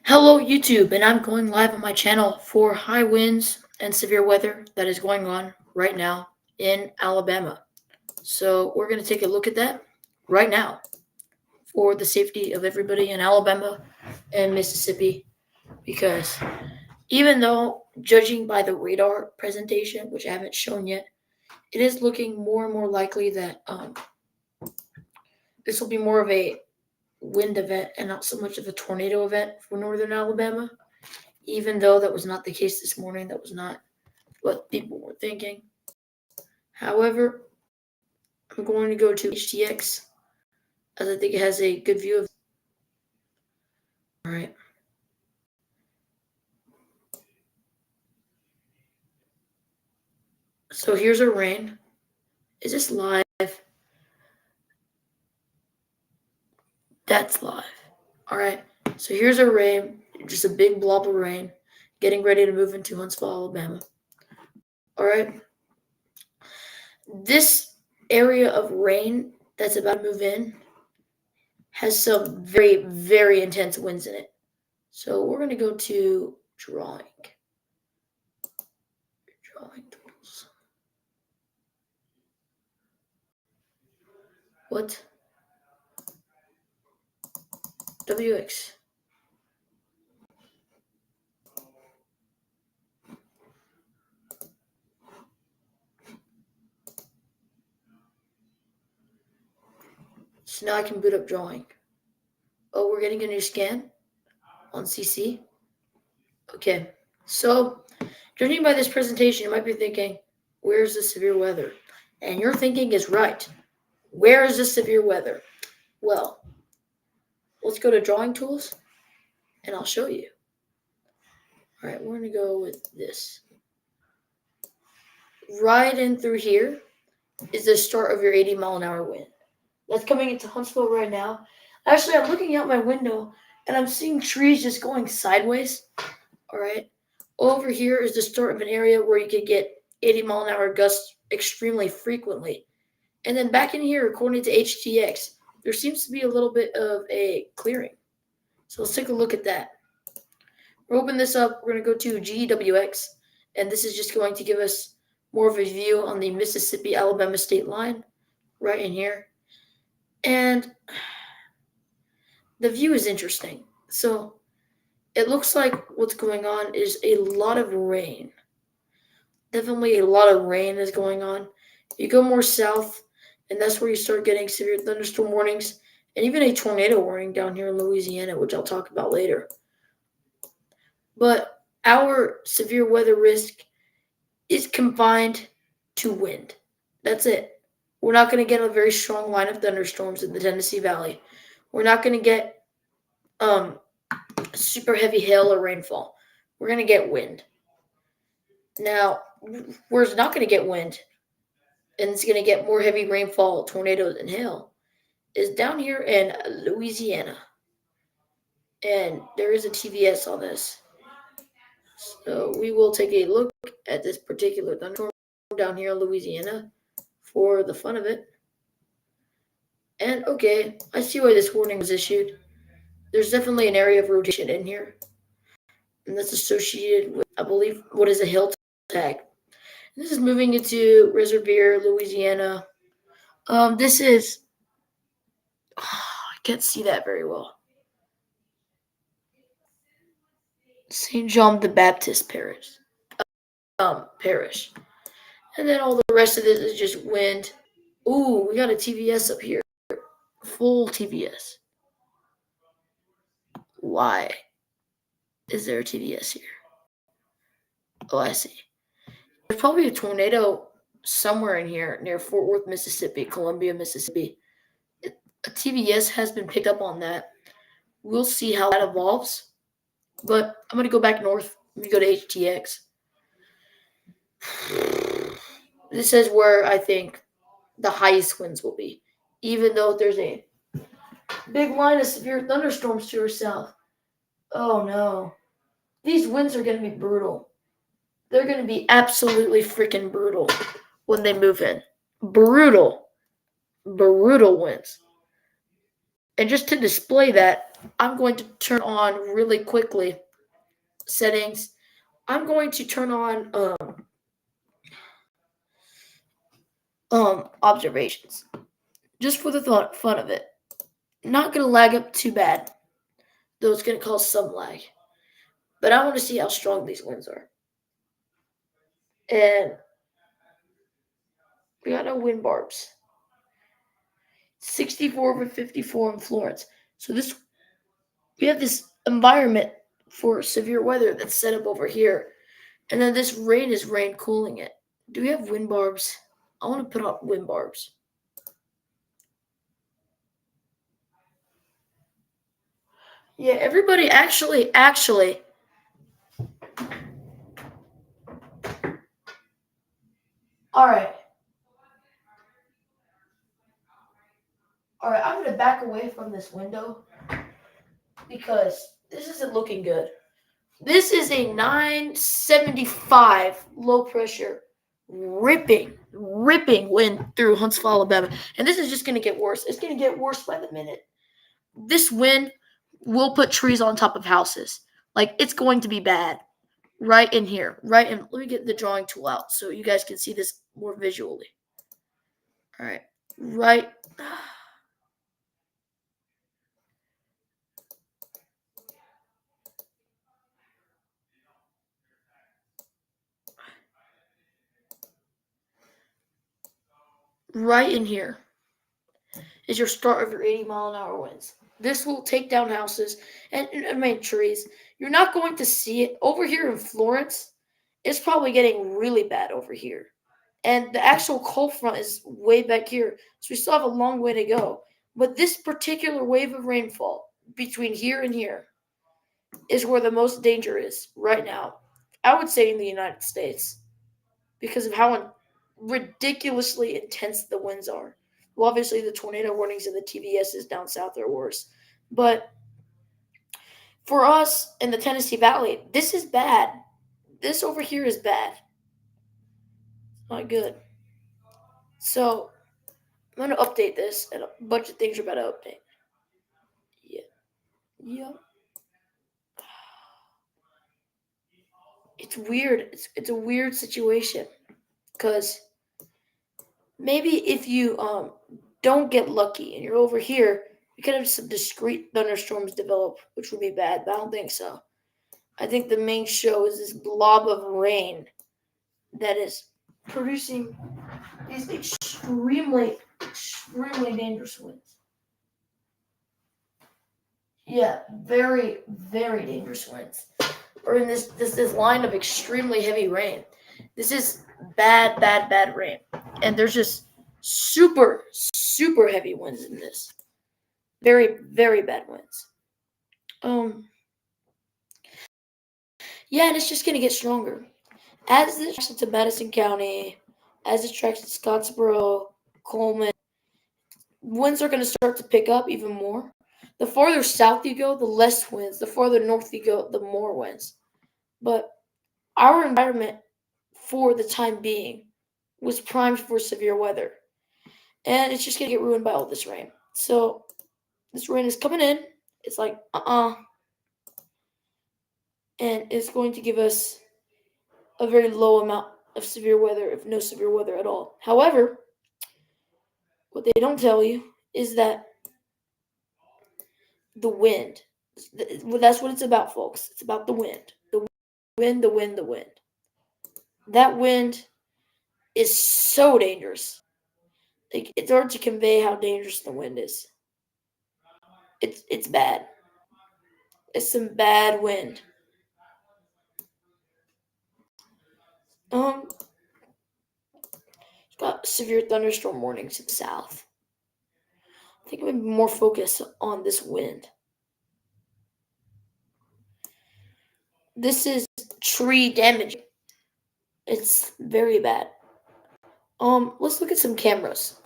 Hello YouTube, and I'm going live on my channel for high winds and severe weather that is going on right now in Alabama. So we're going to take a look at that right now for the safety of everybody in Alabama and Mississippi, because even though, judging by the radar presentation, which I haven't shown yet, it is looking more and more likely that this will be more of a wind event and not so much of a tornado event for northern Alabama. Even though that was not the case this morning, that was not what people were thinking. However, I'm going to go to HTX as I think it has a good view of. All right. So here's our rain. Is this live? That's live. All right. So here's our rain, just a big blob of rain, getting ready to move into Huntsville, Alabama. All right. This area of rain that's about to move in has some very, very intense winds in it. So we're going to go to drawing tools. What? WX. So now I can boot up drawing. Oh, we're getting a new scan on CC. Okay, so judging by this presentation, you might be thinking, where's the severe weather? And your thinking is right. Where is the severe weather? Well, let's go to drawing tools and I'll show you. All right, we're going to go with this. Right in through here is the start of your 80-mile-an-hour wind. That's coming into Huntsville right now. Actually, I'm looking out my window and I'm seeing trees just going sideways. All right. Over here is the start of an area where you could get 80-mile-an-hour gusts extremely frequently. And then back in here, according to HTX, there seems to be a little bit of a clearing. So let's take a look at that. We'll open this up. We're going to go to GWX, and this is just going to give us more of a view on the Mississippi-Alabama state line right in here. And the view is interesting. So it looks like what's going on is a lot of rain. Definitely a lot of rain is going on. You go more south, and that's where you start getting severe thunderstorm warnings and even a tornado warning down here in Louisiana, which I'll talk about later. But our severe weather risk is confined to wind. That's it. We're not going to get a very strong line of thunderstorms in the Tennessee Valley. We're not going to get super heavy hail or rainfall. We're going to get wind. Now, we're not going to get wind, and it's going to get more heavy rainfall, tornadoes, and hail, is down here in Louisiana. And there is a TVS on this. So we will take a look at this particular thunderstorm down here in Louisiana for the fun of it. And okay, I see why this warning was issued. There's definitely an area of rotation in here, and that's associated with, I believe, what is a hail tag. And this is moving into Reservoir, Louisiana. This is, I can't see that very well. St. John the Baptist Parish. And then all the rest of this is just wind. Ooh, we got a TVS up here. Full TVS. Why is there a TVS here? Oh, I see. There's probably a tornado somewhere in here near Fort Worth, Mississippi, Columbia, Mississippi. A TVS has been picked up on that. We'll see how that evolves. But I'm going to go back north. Let me go to HTX. This is where I think the highest winds will be, even though there's a big line of severe thunderstorms to our south. Oh no. These winds are going to be brutal. They're going to be absolutely freaking brutal when they move in. Brutal winds. And just to display that, I'm going to turn on really quickly settings. I'm going to turn on observations just for the fun of it. Not gonna lag up too bad, though it's gonna cause some lag. But I want to see how strong these winds are. And we got no wind barbs. 64 over 54 in Florence. So we have this environment for severe weather that's set up over here. And then this rain is rain cooling it. Do we have wind barbs? I want to put up wind barbs. Yeah, everybody actually. All right. All right, I'm going to back away from this window because this isn't looking good. This is a 975 low pressure ripping wind through Huntsville, Alabama. And this is just going to get worse. It's going to get worse by the minute. This wind will put trees on top of houses. Like, it's going to be bad. Right in here. Right in. Let me get the drawing tool out so you guys can see this more visually. All right. Right. Right in here is your start of your 80-mile-an-hour winds. This will take down houses and trees. You're not going to see it over here in Florence. It's probably getting really bad over here, and the actual cold front is way back here, so we still have a long way to go. But this particular wave of rainfall between here and here is where the most danger is right now. I would say in the United States because of how ridiculously intense the winds are. Well, obviously the tornado warnings and the TVSs down south are worse, but for us in the Tennessee Valley, this is bad. This over here is bad. Not good. So I'm gonna update this, and a bunch of things are about to update. Yeah, yeah. It's weird. It's a weird situation because maybe if you don't get lucky and you're over here, you could have some discrete thunderstorms develop, which would be bad, but I don't think so. I think the main show is this blob of rain that is producing these extremely dangerous winds. Yeah, very dangerous winds. Or in this line of extremely heavy rain. This is bad rain. And there's just super heavy winds in this. Very bad winds. Yeah, and it's just gonna get stronger. As this tracks into Madison County, as it tracks to Scottsboro, Coleman, winds are gonna start to pick up even more. The farther south you go, the less winds. The farther north you go, the more winds. But our environment for the time being was primed for severe weather. And it's just gonna get ruined by all this rain. So this rain is coming in. It's like, and it's going to give us a very low amount of severe weather, if no severe weather at all. However, what they don't tell you is that the wind, that's what it's about, folks. It's about the wind. The wind. That wind is so dangerous. Like, it's hard to convey how dangerous the wind is. It's bad. It's some bad wind. Um, got severe thunderstorm warnings to the south. I think I'm gonna be more focused on this wind. This is tree damage. It's very bad. Let's look at some cameras.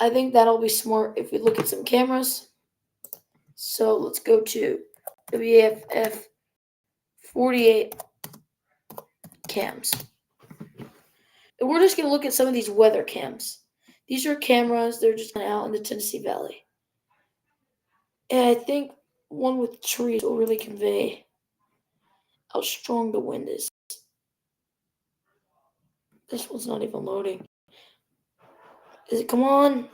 I think that'll be smart if we look at some cameras. So let's go to WAFF 48 cams. And we're just going to look at some of these weather cams. These are cameras, they're just out in the Tennessee Valley. And I think one with trees will really convey how strong the wind is. This one's not even loading. Is it? Come on.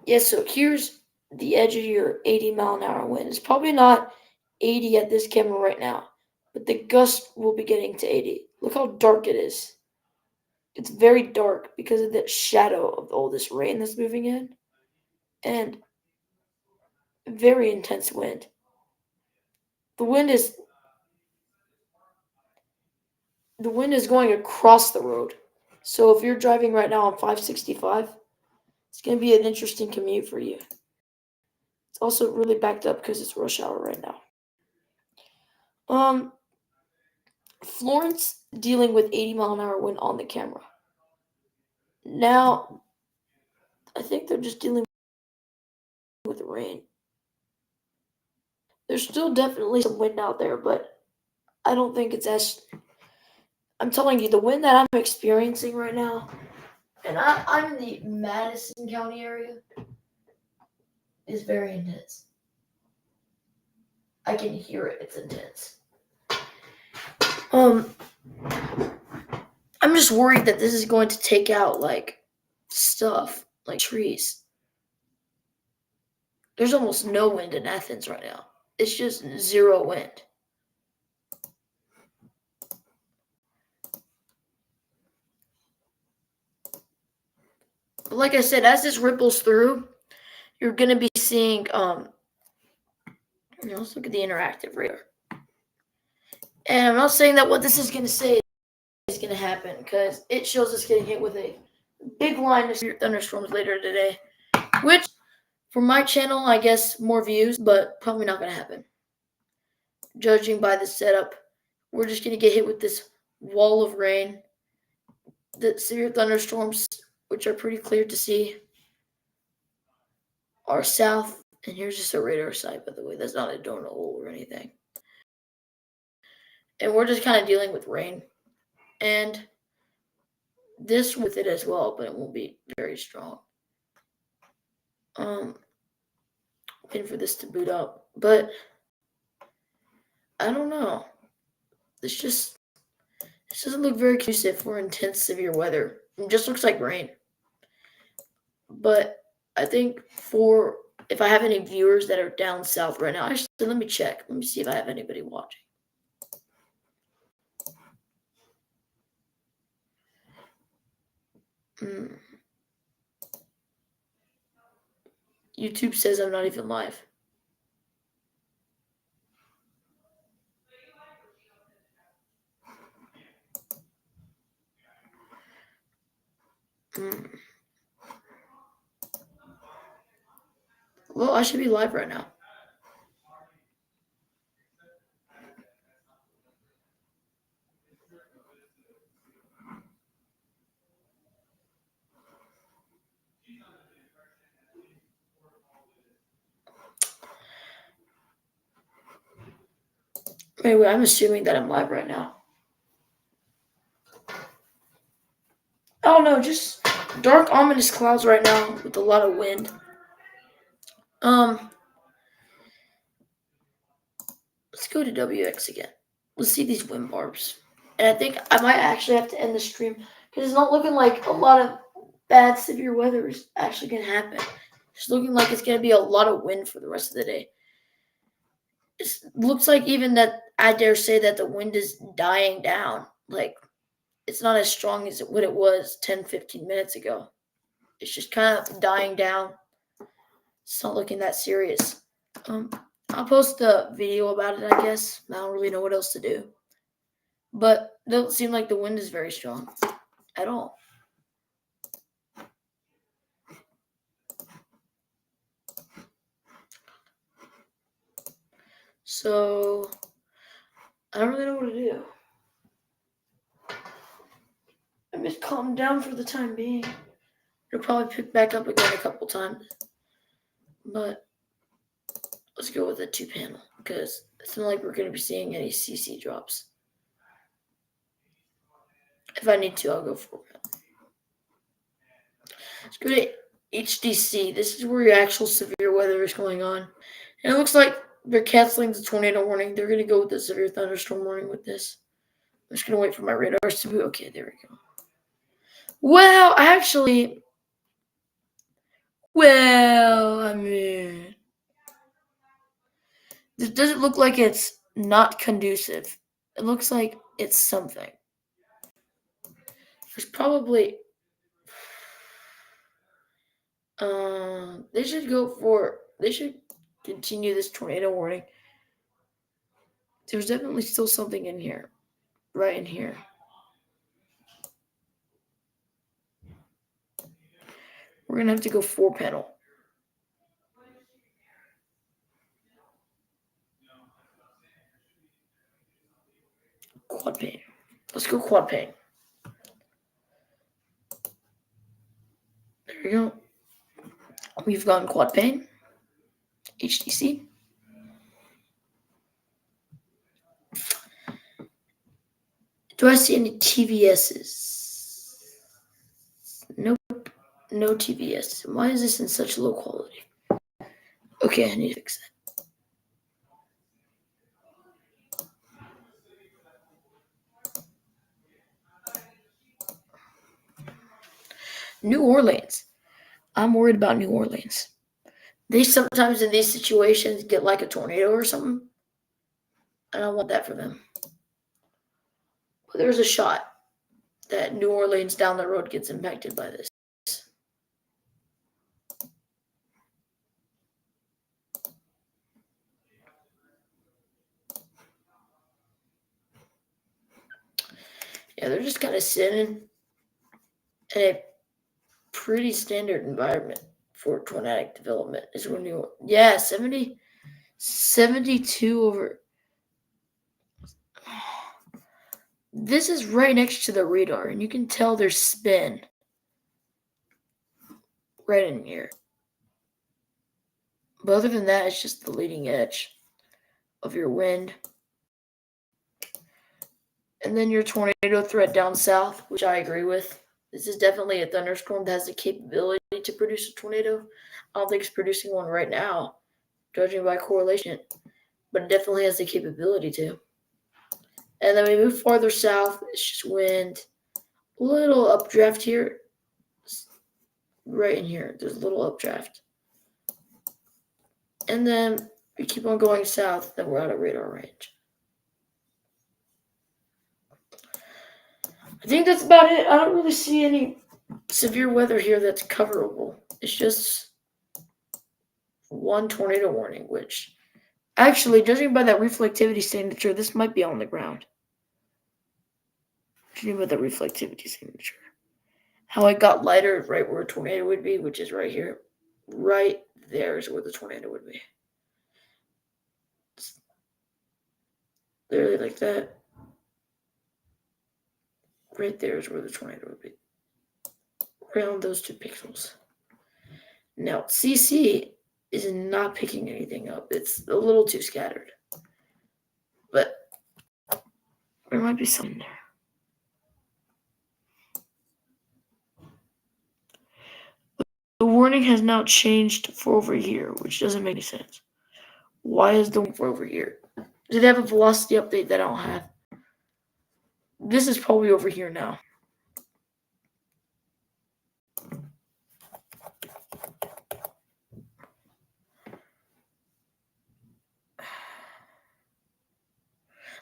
Yeah, so here's the edge of your 80-mile-an-hour wind. It's probably not 80 at this camera right now, but the gust will be getting to 80. Look how dark it is. It's very dark because of the shadow of all this rain that's moving in, and very intense wind. The wind is the wind is going across the road. So if you're driving right now on 565, it's going to be an interesting commute for you. It's also really backed up because it's rush hour right now. Florence dealing with 80-mile-an-hour wind on the camera. Now, I think they're just dealing with rain. There's still definitely some wind out there, but I don't think it's as. I'm telling you, the wind that I'm experiencing right now, and I'm in the Madison County area, is very intense. I can hear it. It's intense. I'm just worried that this is going to take out like stuff, like trees. There's almost no wind in Athens right now. It's just zero wind. But like I said, as this ripples through, you're gonna be seeing let's look at the interactive radar. And I'm not saying that what this is gonna say is gonna happen, because it shows us getting hit with a big line of thunderstorms later today. Which for my channel, I guess more views, but probably not gonna happen. Judging by the setup, we're just gonna get hit with this wall of rain. The severe thunderstorms, which are pretty clear to see, are south. And here's just a radar site, by the way. That's not a donut hole or anything. And we're just kind of dealing with rain. And this with it as well, but it won't be very strong. Waiting for this to boot up. But I don't know. This doesn't look very conducive for intense severe weather. It just looks like rain. But I think if I have any viewers that are down south right now, actually, let me check. Let me see if I have anybody watching. YouTube says I'm not even live. Well, I should be live right now. Anyway, I'm assuming that I'm live right now. Oh no, just dark ominous clouds right now with a lot of wind. Let's go to WX again. Let's see these wind barbs. And I think I might actually have to end the stream because it's not looking like a lot of bad severe weather is actually going to happen. It's looking like it's going to be a lot of wind for the rest of the day. It looks like even that I dare say that the wind is dying down. Like, it's not as strong as what it was 10, 15 minutes ago. It's just kind of dying down. It's not looking that serious. I'll post a video about it, I guess. I don't really know what else to do. But it doesn't seem like the wind is very strong at all. So, I don't really know what to do. I'm just calmed down for the time being. It'll probably pick back up again a couple times. But let's go with a 2-panel. because it's not like we're going to be seeing any CC drops. If I need to, I'll go for it. Let's go to HDC. This is where your actual severe weather is going on. And it looks like they're canceling the tornado warning. They're going to go with the severe thunderstorm warning with this. I'm just going to wait for my radars to be okay. There we go. Well, actually, I mean, this doesn't look like it's not conducive. It looks like it's something. There's probably they should continue this tornado warning. There's definitely still something in here. Right in here. We're gonna have to go 4-panel. Quad pane. Let's go quad pane. There we go. We've gone quad pane. HTC. Do I see any TVSs? Nope. No TVS. Why is this in such low quality? Okay, I need to fix that. New Orleans. I'm worried about New Orleans. They sometimes in these situations get like a tornado or something. I don't want that for them. But there's a shot that New Orleans down the road gets impacted by this. Yeah, they're just kind of sitting in a pretty standard environment for tornadic development. Is when you 72 over. This is right next to the radar, and you can tell there's spin right in here. But other than that, it's just the leading edge of your wind. And then your tornado threat down south, which I agree with. This is definitely a thunderstorm that has the capability to produce a tornado. I don't think it's producing one right now, judging by correlation, but it definitely has the capability to. And then we move farther south, it's just wind. A little updraft here. Right in here, there's a little updraft. And then we keep on going south, then we're out of radar range. I think that's about it. I don't really see any severe weather here that's coverable. It's just one tornado warning, which actually, judging by that reflectivity signature, this might be on the ground. Judging by the reflectivity signature. How it got lighter right where a tornado would be, which is right here. Right there is where the tornado would be. Literally like that. Right there is where the tornado would be. Around those 2 pixels. Now, CC is not picking anything up. It's a little too scattered. But there might be something there. The warning has now changed for over a year, which doesn't make any sense. Why is the warning for over a year? Did they have a velocity update that I don't have? This is probably over here now.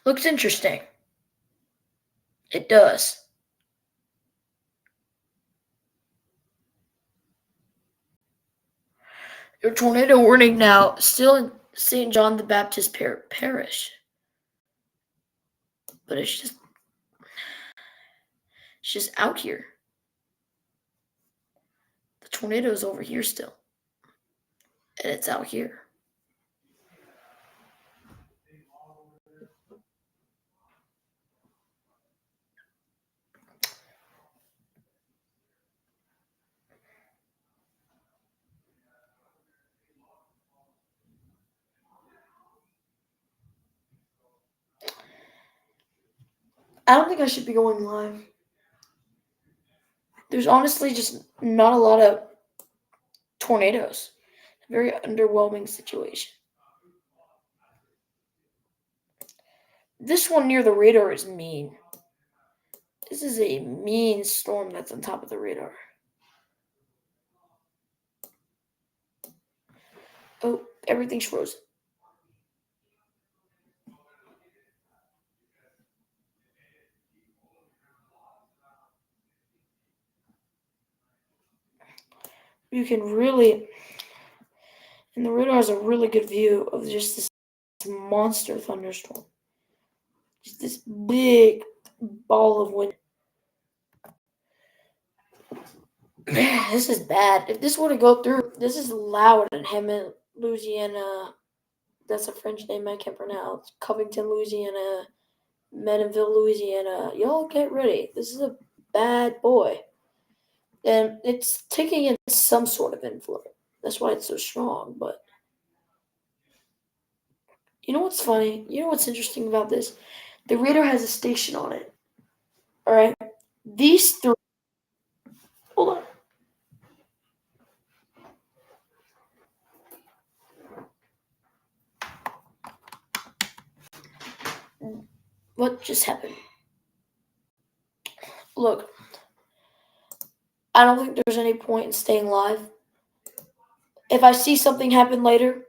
Looks interesting. It does. Your tornado warning now still in St. John the Baptist Parish. But it's just out here. The tornado is over here still. And it's out here. I don't think I should be going live. There's honestly just not a lot of tornadoes. Very underwhelming situation. This one near the radar is mean. This is a mean storm that's on top of the radar. Oh, everything's frozen. You can really, and the radar has a really good view of just this monster thunderstorm. Just this big ball of wind. This is bad. If this were to go through, this is loud in Hammond, Louisiana. That's a French name I can't pronounce. Covington, Louisiana. Medinville, Louisiana. Y'all get ready. This is a bad boy. And it's taking in some sort of influence. That's why it's so strong. But you know what's funny? You know what's interesting about this? The radar has a station on it. Alright? These three. Hold on. What just happened? Look, I don't think there's any point in staying live. If I see something happen later,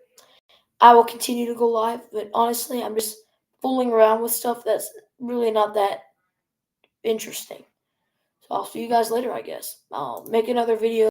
I will continue to go live. But honestly, I'm just fooling around with stuff that's really not that interesting. So I'll see you guys later, I guess. I'll make another video.